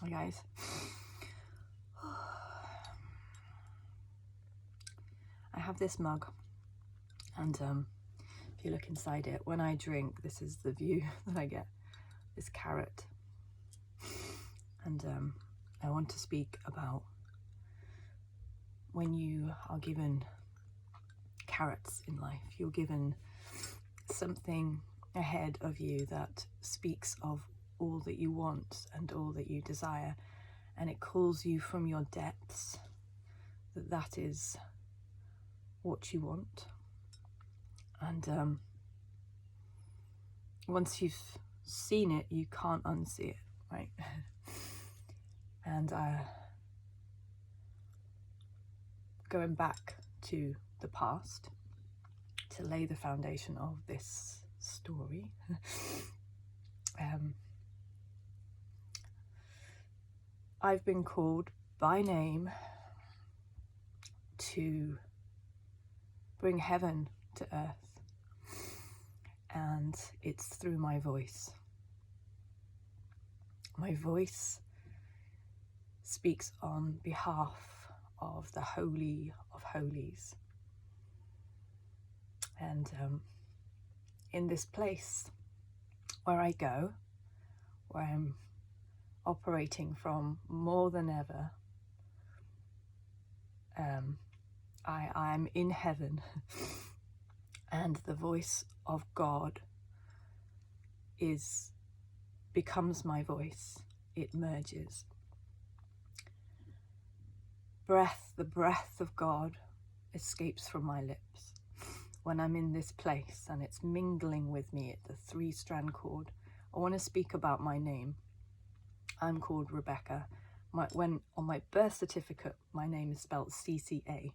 Hi guys. I have this mug, and if you look inside it, when I drink, this is the view that I get, this carrot. And I want to speak about when you are given carrots in life, you're given something ahead of you that speaks of all that you want and all that you desire, and it calls you from your depths that is what you want. And once you've seen it, you can't unsee it, right? And going back to the past to lay the foundation of this story, I've been called by name to bring heaven to earth, and it's through my voice. My voice speaks on behalf of the Holy of Holies. And in this place where I go, where I'm operating from more than ever, I'm in heaven, and the voice of God becomes my voice. It merges. The breath of God escapes from my lips when I'm in this place, and it's mingling with me at the 3-strand cord. I want to speak about my name. I'm called Rebecca. When on my birth certificate, my name is spelled CCA.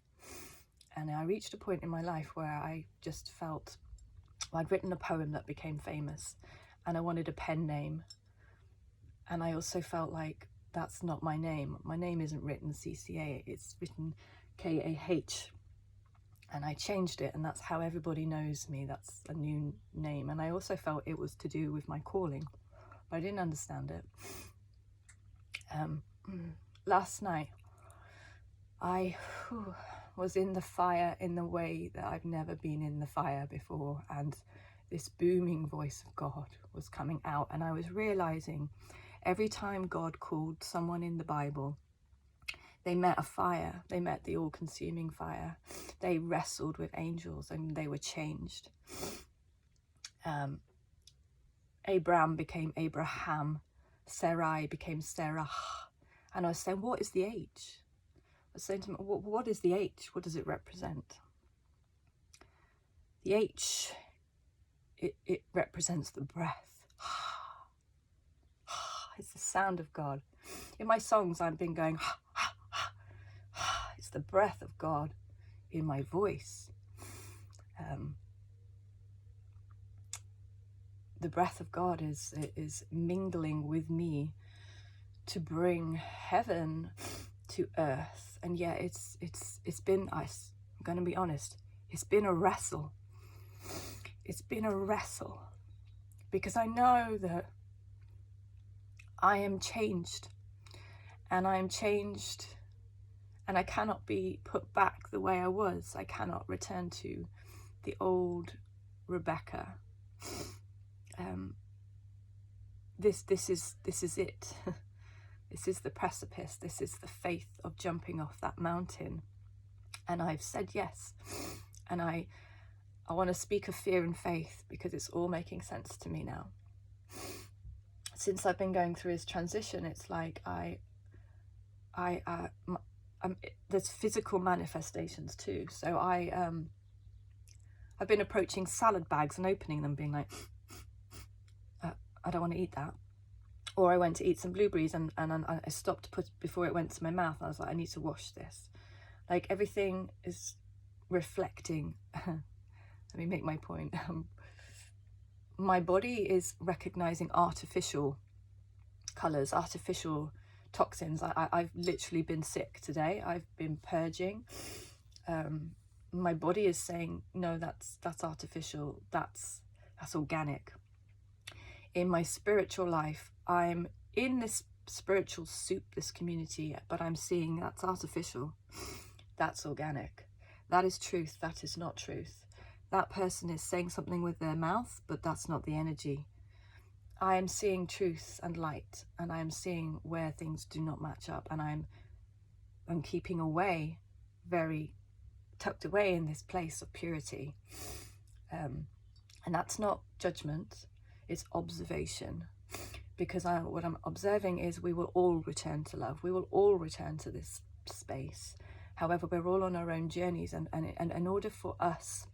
And I reached a point in my life where I just felt, I'd written a poem that became famous, and I wanted a pen name. And I also felt like that's not my name. My name isn't written CCA, it's written KAH. And I changed it, and that's how everybody knows me. That's a new name. And I also felt it was to do with my calling, but I didn't understand it. Last night, I was in the fire in the way that I've never been in the fire before, and this booming voice of God was coming out, and I was realizing every time God called someone in the Bible, they met a fire, they met the all-consuming fire. They wrestled with angels and they were changed. Abraham became Abraham, Sarai became Sarah. And I was saying, what is the H? I was saying to him, what is the H? What does it represent? The H, it represents the breath. It's the sound of God. In my songs, I've been going, it's the breath of God in my voice. The breath of God is mingling with me to bring heaven to earth. And yeah, it's been, I'm going to be honest, it's been a wrestle. It's been a wrestle, because I know that I am changed, and I am changed, and I cannot be put back the way I was. I cannot return to the old Rebecca. This is it. This is the precipice. This is the faith of jumping off that mountain. And I've said yes. And I want to speak of fear and faith, because it's all making sense to me now. Since I've been going through this transition, it's like there's physical manifestations too. So I've been approaching salad bags and opening them, being like, I don't want to eat that. Or I went to eat some blueberries and I stopped before it went to my mouth. And I was like, I need to wash this. Like, everything is reflecting. Let me make my point. My body is recognizing artificial colors, artificial toxins. I've literally been sick today. I've been purging. My body is saying, no, that's artificial. That's organic. In my spiritual life, I'm in this spiritual soup, this community, but I'm seeing that's artificial, that's organic, that is truth, that is not truth. That person is saying something with their mouth, but that's not the energy. I am seeing truth and light, and I am seeing where things do not match up, and I'm keeping away, very tucked away in this place of purity. And that's not judgment, it's observation. Because what I'm observing is we will all return to love. We will all return to this space. However, we're all on our own journeys, and in order for us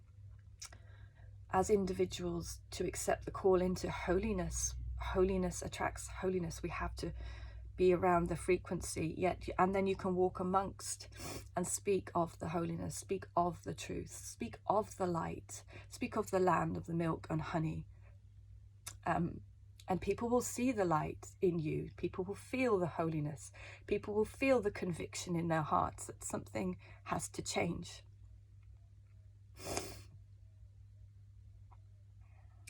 as individuals to accept the call into holiness, holiness attracts holiness. We have to be around the frequency, and then you can walk amongst and speak of the holiness, speak of the truth, speak of the light, speak of the land of the milk and honey. And people will see the light in you. People will feel the holiness. People will feel the conviction in their hearts that something has to change.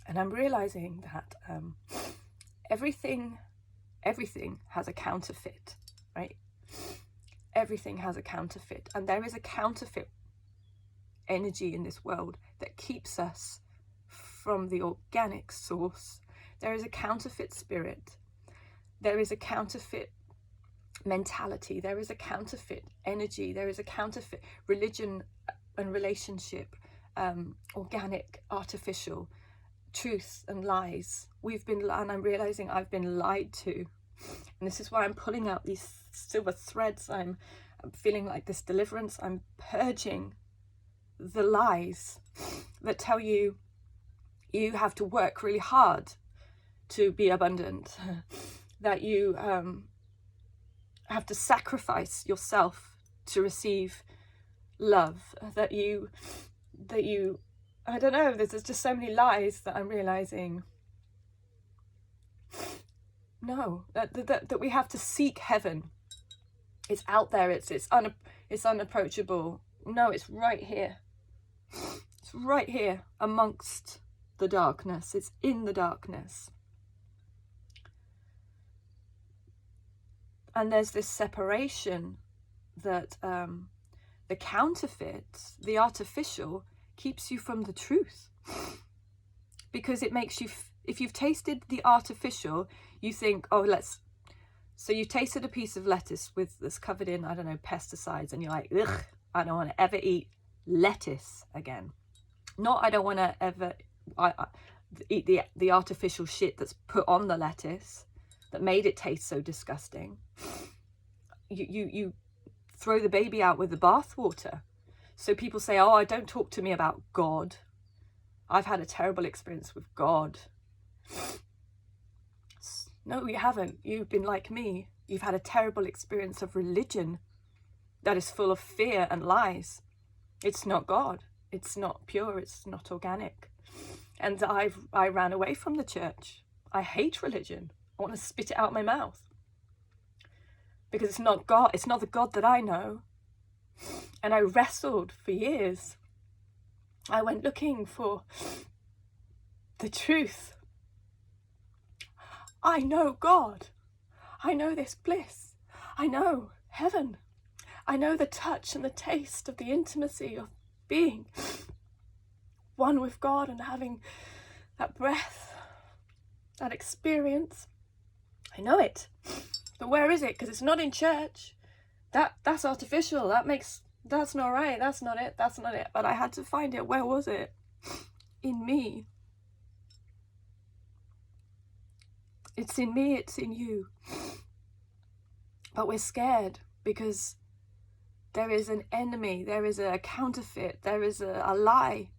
And I'm realizing that everything has a counterfeit, right? Everything has a counterfeit. And there is a counterfeit energy in this world that keeps us from the organic source. There is a counterfeit spirit. There is a counterfeit mentality. There is a counterfeit energy. There is a counterfeit religion and relationship, organic, artificial, truth and lies. And I'm realizing I've been lied to. And this is why I'm pulling out these silver threads. I'm feeling like this deliverance. I'm purging the lies that tell you you have to work really hard to be abundant, that you have to sacrifice yourself to receive love, that you I don't know, there's just so many lies that I'm realizing. No, that we have to seek heaven. It's out there, it's unapproachable. No, it's right here. It's right here amongst the darkness. It's in the darkness. And there's this separation that the counterfeit, the artificial, keeps you from the truth. Because it makes you, if you've tasted the artificial, you think, so you tasted a piece of lettuce that's covered in, I don't know, pesticides, and you're like, ugh, I don't want to ever eat lettuce again. Not I don't want to ever eat the artificial shit that's put on the lettuce that made it taste so disgusting. You throw the baby out with the bathwater. So people say, don't talk to me about God. I've had a terrible experience with God. No, you haven't. You've been like me. You've had a terrible experience of religion that is full of fear and lies. It's not God. It's not pure. It's not organic. And I ran away from the church. I hate religion. I want to spit it out my mouth. Because it's not God. It's not the God that I know. And I wrestled for years. I went looking for the truth. I know God. I know this bliss. I know heaven. I know the touch and the taste of the intimacy of being one with God and having that breath, that experience. I know it. But where is it? Because it's not in church. That's artificial. That's not right. That's not it. That's not it. But I had to find it. Where was it? In me. It's in me. It's in you. But we're scared because there is an enemy. There is a counterfeit. There is a lie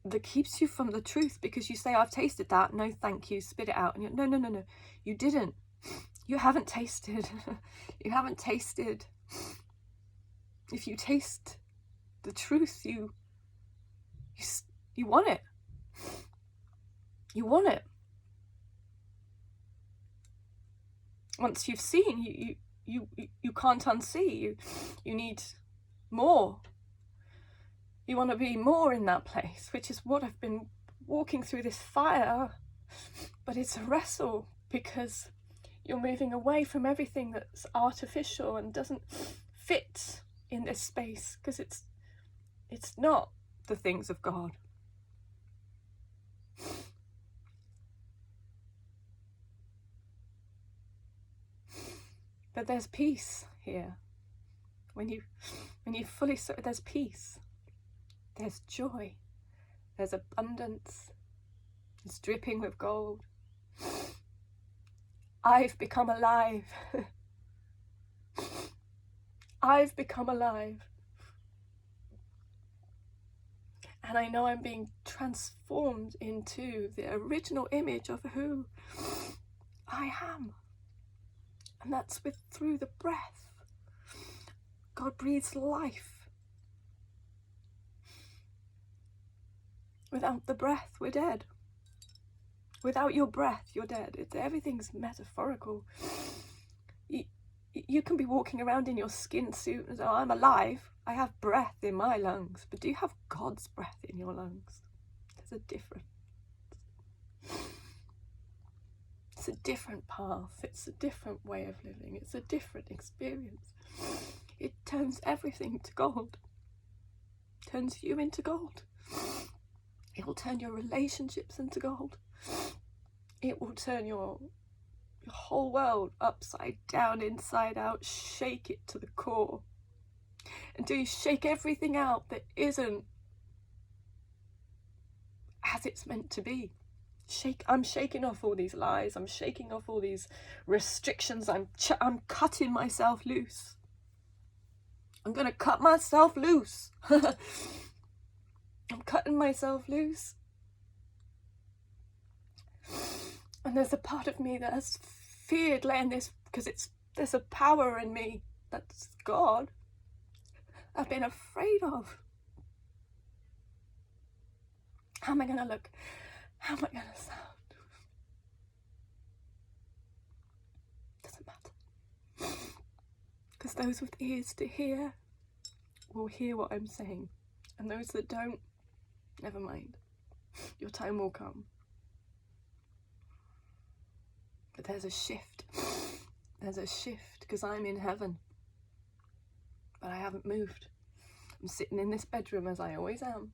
that keeps you from the truth, because you say, I've tasted that. No, thank you. Spit it out. And you're, no. You didn't. You haven't tasted. You haven't tasted. If you taste the truth, you want it. You want it. Once you've seen, you can't unsee. You need more. You want to be more in that place, which is what I've been walking through this fire. But it's a wrestle, because You're moving away from everything that's artificial and doesn't fit in this space, because it's not the things of God. But there's peace here. When you fully, there's peace. There's joy. There's abundance. It's dripping with gold. I've become alive. I've become alive. And I know I'm being transformed into the original image of who I am. And that's through the breath. God breathes life. Without the breath, we're dead. Without your breath, you're dead. Everything's metaphorical. You can be walking around in your skin suit and say, oh, I'm alive. I have breath in my lungs. But do you have God's breath in your lungs? There's a difference. It's a different path. It's a different way of living. It's a different experience. It turns everything to gold. It turns you into gold. It will turn your relationships into gold. It will turn your whole world upside down, inside out, shake it to the core. Until you shake everything out that isn't as it's meant to be. I'm shaking off all these lies. I'm shaking off all these restrictions. I'm cutting myself loose. I'm going to cut myself loose. I'm cutting myself loose. And there's a part of me that has feared letting this, because there's a power in me that's God. I've been afraid of. How am I going to look? How am I going to sound? Doesn't matter. Because those with ears to hear will hear what I'm saying. And those that don't, never mind. Your time will come. But there's a shift. There's a shift, because I'm in heaven. But I haven't moved. I'm sitting in this bedroom as I always am.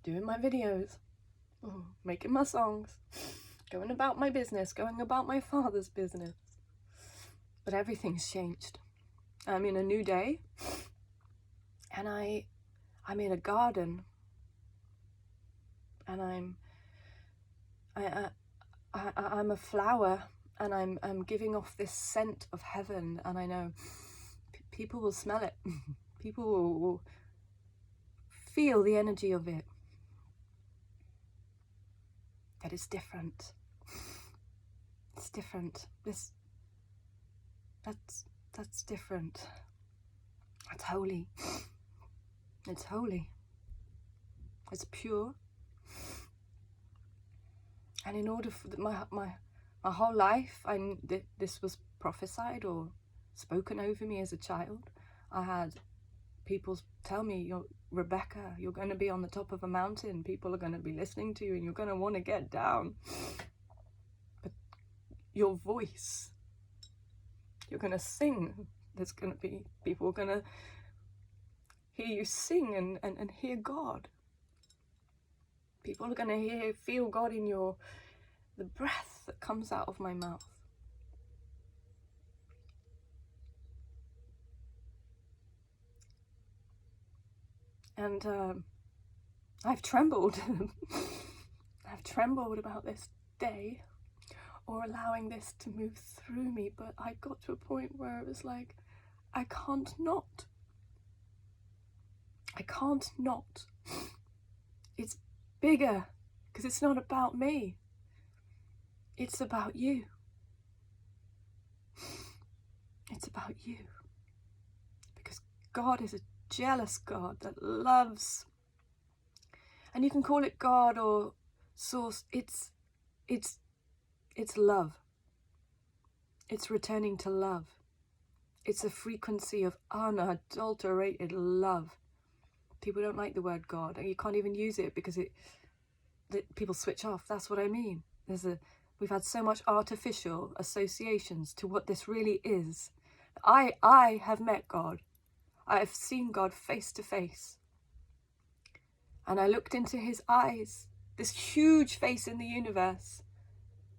Doing my videos. Making my songs. Going about my business. Going about my Father's business. But everything's changed. I'm in a new day. And I'm in a garden. And I'm a flower, and I'm giving off this scent of heaven, and I know people will smell it. People will feel the energy of it. That is different. It's different. That's different. It's holy. It's holy. It's pure. And in order for my whole life, this was prophesied or spoken over me as a child. I had people tell me, Rebecca, you're going to be on the top of a mountain. People are going to be listening to you and you're going to want to get down. But your voice, you're going to sing. There's going to be people are going to hear you sing and hear God. People are going to feel God in the breath that comes out of my mouth. And I've trembled. I've trembled about this day or allowing this to move through me, but I got to a point where it was like, I can't not. I can't not. It's bigger, because it's not about me. It's about you. It's about you. Because God is a jealous God that loves. And you can call it God or source. It's love. It's returning to love. It's a frequency of unadulterated love. People don't like the word God, and you can't even use it because people switch off. That's what I mean. There's We've had so much artificial associations to what this really is. I have met God. I have seen God face to face. And I looked into his eyes, this huge face in the universe.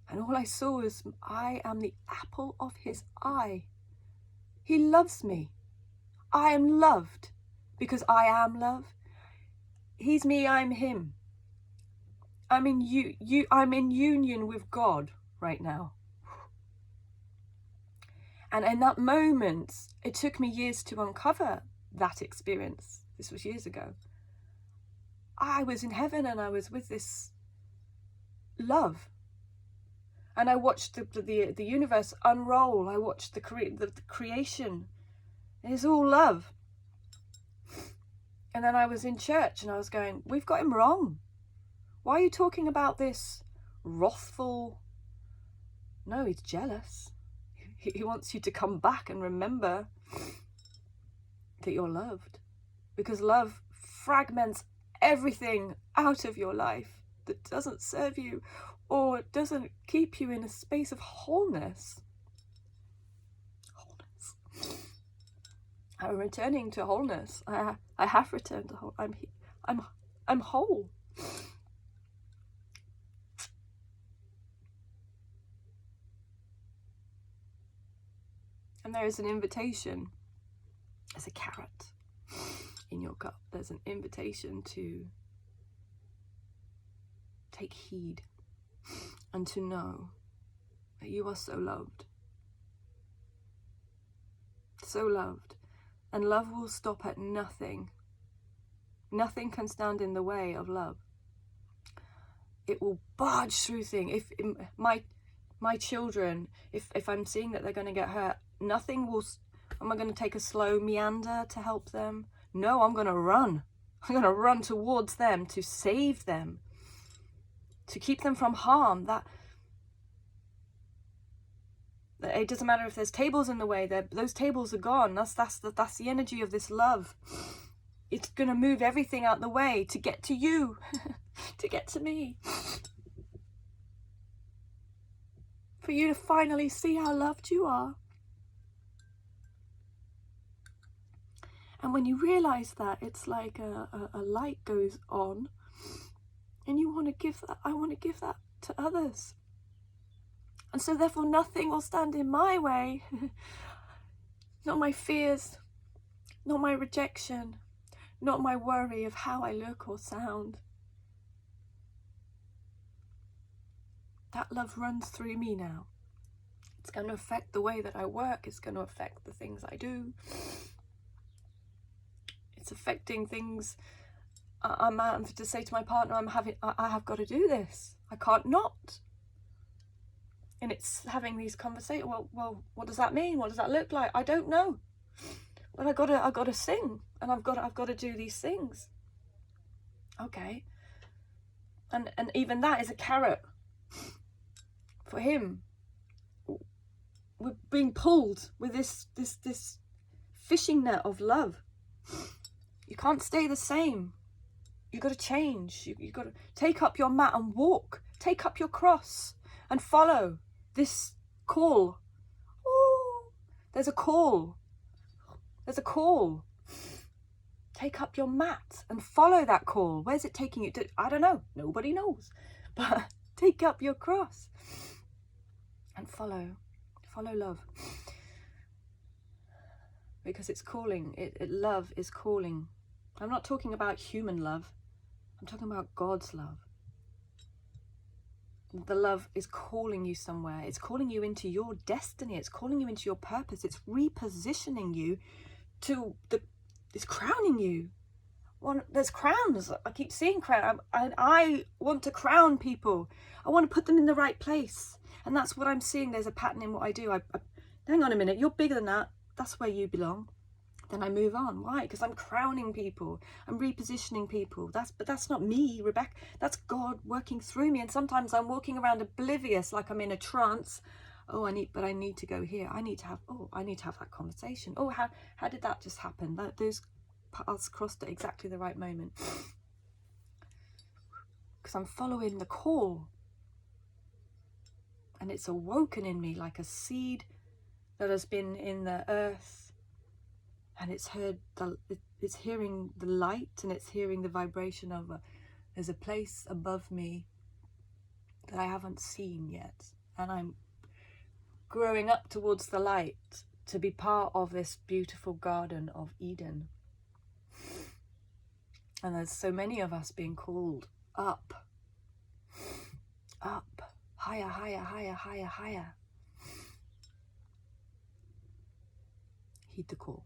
And all I saw was, I am the apple of his eye. He loves me. I am loved because I am love. He's me, I'm him. I'm in I'm in union with God right now. And in that moment, it took me years to uncover that experience. This was years ago. I was in heaven and I was with this love. And I watched the universe unroll. I watched the creation. It's all love. And then I was in church and I was going, we've got him wrong. Why are you talking about this wrathful? No, he's jealous. He wants you to come back and remember that you're loved. Because love fragments everything out of your life that doesn't serve you or doesn't keep you in a space of wholeness. I'm returning to wholeness. I have returned to whole. I'm whole. And there is an invitation. There's a carrot in your cup. There's an invitation to take heed and to know that you are so loved. So loved. And love will stop at nothing. Nothing can stand in the way of love. It will barge through things. If my children, if I'm seeing that they're going to get hurt, nothing will. Am I going to take a slow meander to help them? No, I'm going to run. I'm going to run towards them to save them, to keep them from harm. That it doesn't matter if there's tables in the way. Those tables are gone. That's the energy of this love. It's going to move everything out the way to get to you, to get to me. For you to finally see how loved you are. And when you realize that, it's like a light goes on and you want to give that. I want to give that to others. And so therefore nothing will stand in my way. Not my fears, not my rejection, not my worry of how I look or sound. That love runs through me now. It's going to affect the way that I work. It's going to affect the things I do. It's affecting things. I'm to say to my partner, I have got to do this. I can't not. And it's having these conversations. Well, what does that mean? What does that look like? I don't know. But I gotta sing, and I've got to do these things. Okay. And even that is a carrot for him. We're being pulled with this fishing net of love. You can't stay the same. You got to change. You got to take up your mat and walk. Take up your cross and follow this call. Ooh, there's a call. There's a call. Take up your mat and follow that call. Where's it taking you to? I don't know. Nobody knows. But take up your cross and follow love. Because it's calling. Love is calling. I'm not talking about human love. I'm talking about God's love. The love is calling you somewhere. It's calling you into your destiny. It's calling you into your purpose. It's repositioning you to it's crowning you. There's crowns. I keep seeing crowns. I want to crown people. I want to put them in the right place. And that's what I'm seeing. There's a pattern in what I do. Hang on a minute. You're bigger than that. That's where you belong. Then I move on. Why? Because I'm crowning people. I'm repositioning people. But that's not me, Rebecca. That's God working through me. And sometimes I'm walking around oblivious, like I'm in a trance. Oh, I need to go here. I need to have that conversation. Oh, how did that just happen? Those paths crossed at exactly the right moment. Because I'm following the call. And it's awoken in me like a seed that has been in the earth, and it's hearing the light, and it's hearing the vibration of there's a place above me that I haven't seen yet, and I'm growing up towards the light to be part of this beautiful garden of Eden. And there's so many of us being called up, higher, higher, higher, higher, higher. Heed the call.